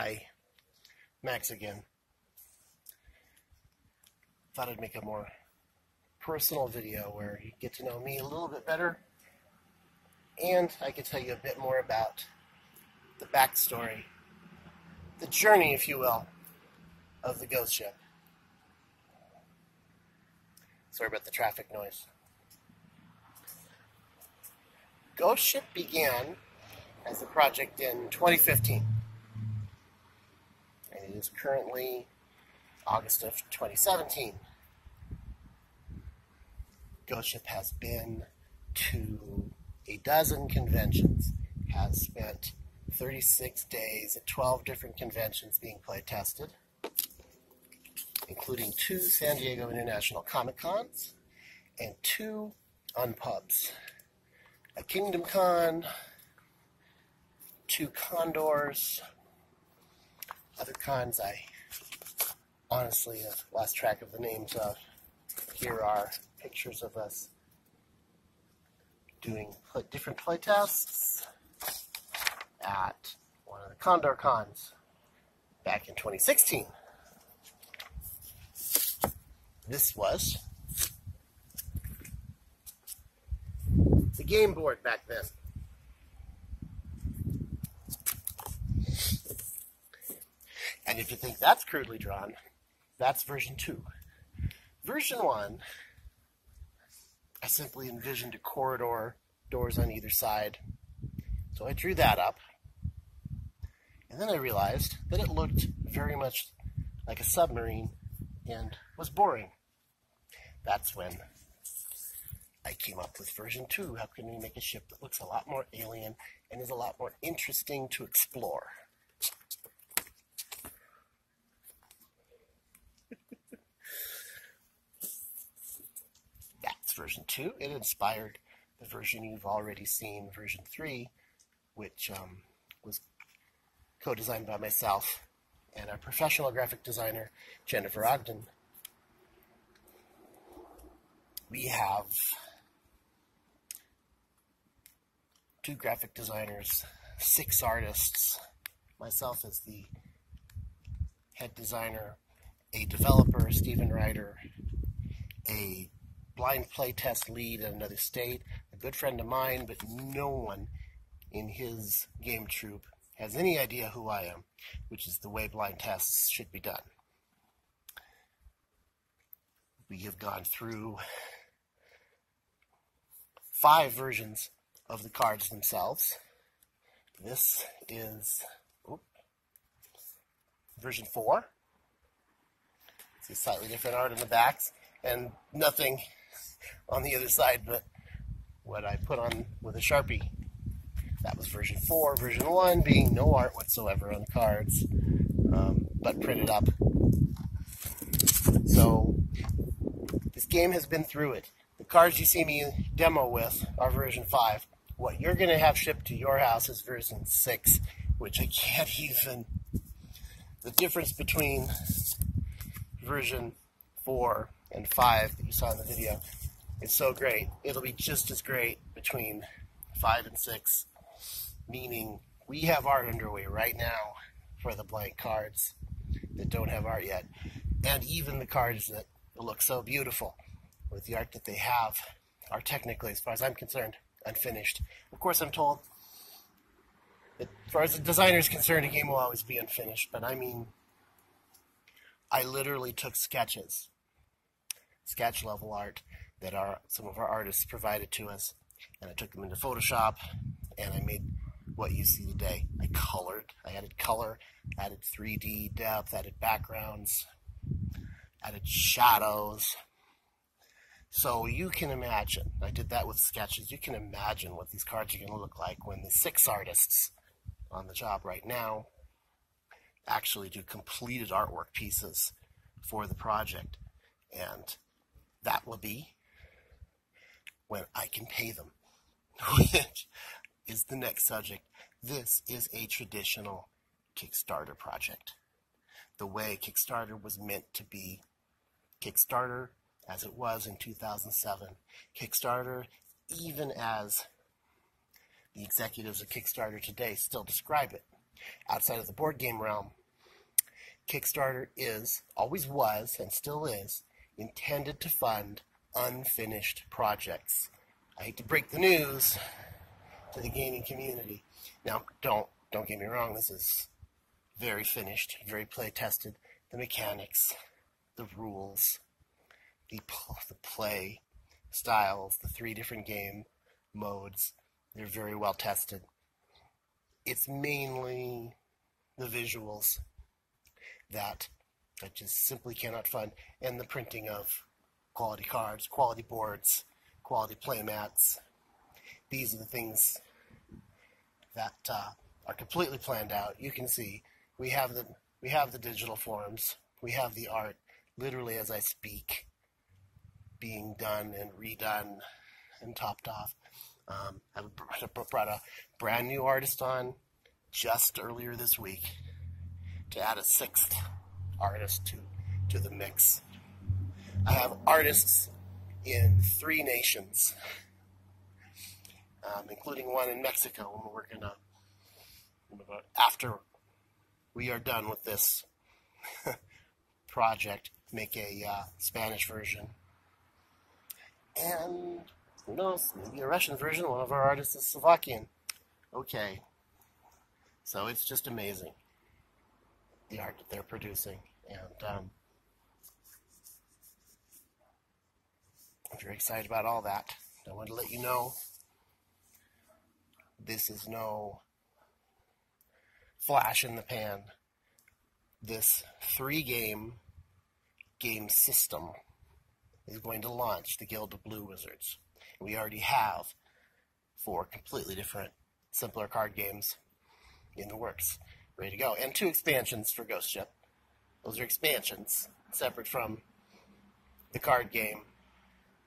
Hi, Max again. Thought I'd make a more personal video where you get to know me a little bit better and I can tell you a bit more about the backstory, the journey, if you will, of the ghost ship. Sorry about the traffic noise. Ghost Ship began as a project in 2015, and it is currently August of 2017. Ghost Ship has been to a dozen conventions, has spent 36 days at 12 different conventions being play tested, including 2 San Diego International Comic Cons and 2 Unpubs. A Kingdom Con, 2 Condors, other cons I honestly have lost track of the names of. Here are pictures of us doing different play tests at one of the Condor Cons back in 2016. This was the game board back then. And if you think that's crudely drawn, that's version 2. Version 1, I simply envisioned a corridor, doors on either side. So I drew that up. And then I realized that it looked very much like a submarine and was boring. That's when I came up with version 2. How can we make a ship that looks a lot more alien and is a lot more interesting to explore? That's version 2. It inspired the version you've already seen, version 3, which was co-designed by myself and our professional graphic designer, Jennifer Ogden. We have 2 graphic designers, 6 artists, myself as the head designer, a developer, Stephen Ryder, a blind playtest lead in another state, a good friend of mine, but no one in his game troupe has any idea who I am, which is the way blind tests should be done. We have gone through 5 versions of the cards themselves. This is version 4. See slightly different art on the backs and nothing on the other side but what I put on with a Sharpie. That was version 4. Version 1 being no art whatsoever on the cards, but printed up. So this game has been through it. The cards you see me demo with are version 5. What you're going to have shipped to your house is version 6, which I can't even... The difference between version 4 and 5 that you saw in the video is so great. It'll be just as great between 5 and 6, meaning we have art underway right now for the blank cards that don't have art yet. And even the cards that look so beautiful with the art that they have are technically, as far as I'm concerned, unfinished. Of course, I'm told that as far as the designer is concerned, a game will always be unfinished, but I mean, I literally took sketches, sketch level art that some of our artists provided to us, and I took them into Photoshop, and I made what you see today. I colored, I added color, added 3D depth, added backgrounds, added shadows. So you can imagine, I did that with sketches, you can imagine what these cards are going to look like when the 6 artists on the job right now actually do completed artwork pieces for the project. And that will be when I can pay them, which is the next subject. This is a traditional Kickstarter project. The way Kickstarter was meant to be Kickstarter as it was in 2007. Kickstarter, even as the executives of Kickstarter today still describe it, Outside of the board game realm, Kickstarter is, always was, and still is, intended to fund unfinished projects. I hate to break the news to the gaming community. Now, don't get me wrong, this is very finished, very play-tested. The mechanics, the rules, the play styles, the 3 different game modes, they're very well tested. It's mainly the visuals that I just simply cannot fund, and the printing of quality cards, quality boards, quality play mats. These are the things that are completely planned out. You can see we have the digital forms, we have the art literally as I speak being done and redone and topped off. I brought a brand new artist on just earlier this week to add a 6th artist to the mix. I have artists in 3 nations, including one in Mexico, and we're gonna, after we are done with this project, make a Spanish version. And who knows, maybe a Russian version. One of our artists is Slovakian. Okay. So it's just amazing, the art that they're producing. And I'm very excited about all that. I want to let you know this is no flash in the pan. This 3-game system is going to launch the Guild of Blue Wizards. We already have 4 completely different, simpler card games in the works, ready to go, and 2 expansions for Ghost Ship. Those are expansions, separate from the card game,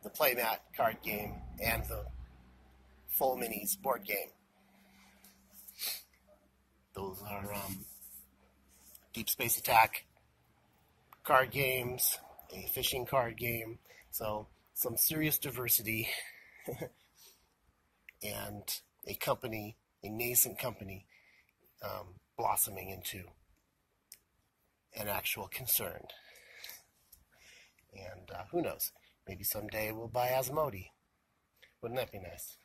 the playmat card game, and the full minis board game. Those are Deep Space Attack card games, a fishing card game, so some serious diversity, and a company, a nascent company, blossoming into an actual concern. And who knows, maybe someday we'll buy Asmodee. Wouldn't that be nice?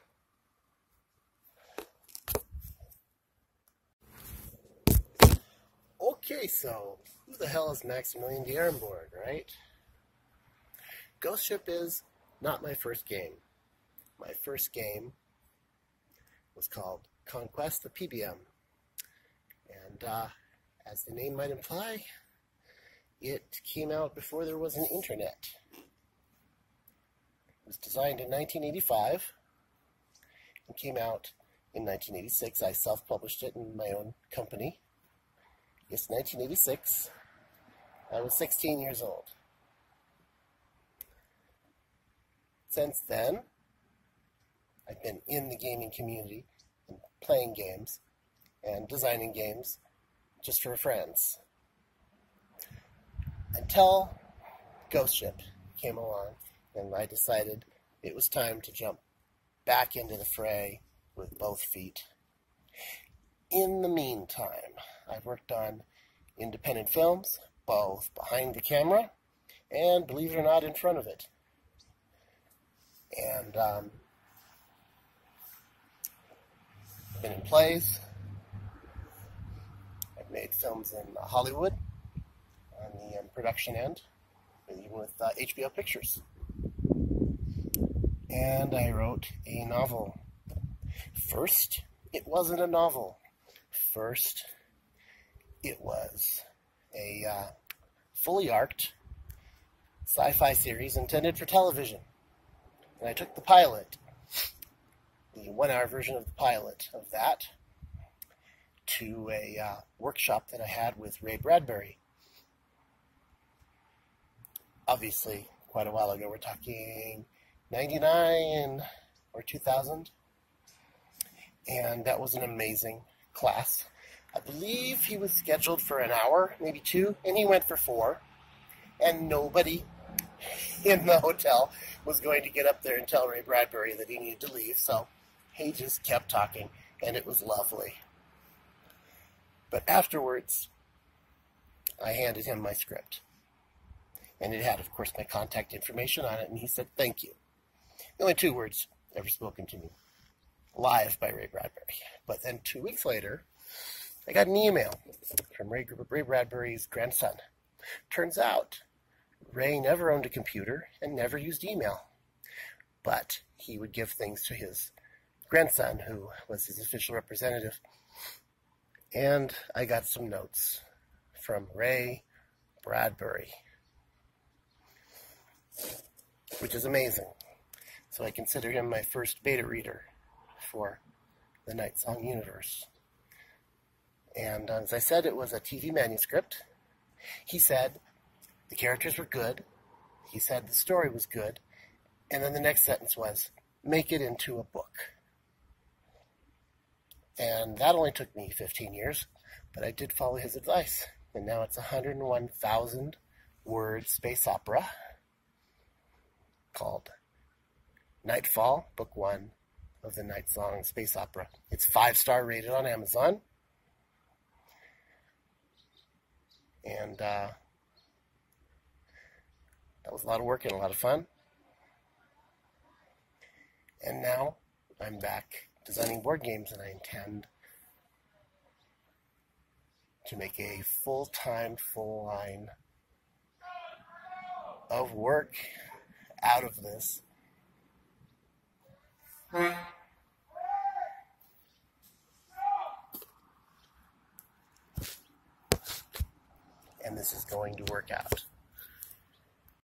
Okay, so who the hell is Maximilian d'Aremborg, right? Ghost Ship is not my first game. My first game was called Conquest of PBM. And as the name might imply, it came out before there was an internet. It was designed in 1985 and came out in 1986. I self-published it in my own company. Yes, 1986. I was 16 years old. Since then, I've been in the gaming community and playing games and designing games just for friends. Until Ghost Ship came along, and I decided it was time to jump back into the fray with both feet. In the meantime, I've worked on independent films, both behind the camera and, believe it or not, in front of it. And been in plays. I've made films in Hollywood on the production end, even with HBO Pictures. And I wrote a novel. First, it wasn't a novel. First, it was a fully arced sci-fi series intended for television. And I took the pilot, the 1-hour version of the pilot of that, to a workshop that I had with Ray Bradbury. Obviously, quite a while ago. We're talking 99 or 2000. And that was an amazing class. I believe he was scheduled for an hour, maybe 2, and he went for 4. And nobody in the hotel was going to get up there and tell Ray Bradbury that he needed to leave, so he just kept talking, and it was lovely. But afterwards, I handed him my script. And it had, of course, my contact information on it, and he said, "Thank you." The only 2 words ever spoken to me. Live by Ray Bradbury. But then 2 weeks later, I got an email from Ray Bradbury's grandson. Turns out, Ray never owned a computer and never used email. But he would give things to his grandson, who was his official representative. And I got some notes from Ray Bradbury, which is amazing. So I consider him my first beta reader for the Night Song universe. And as I said, it was a TV manuscript. He said the characters were good. He said the story was good. And then the next sentence was, make it into a book. And that only took me 15 years, but I did follow his advice. And now it's a 101,000 word space opera called Nightfall, Book 1 of the Night Song Space Opera. It's 5-star rated on Amazon. And that was a lot of work and a lot of fun. And now I'm back designing board games, and I intend to make a full-time, full line of work out of this. And this is going to work out.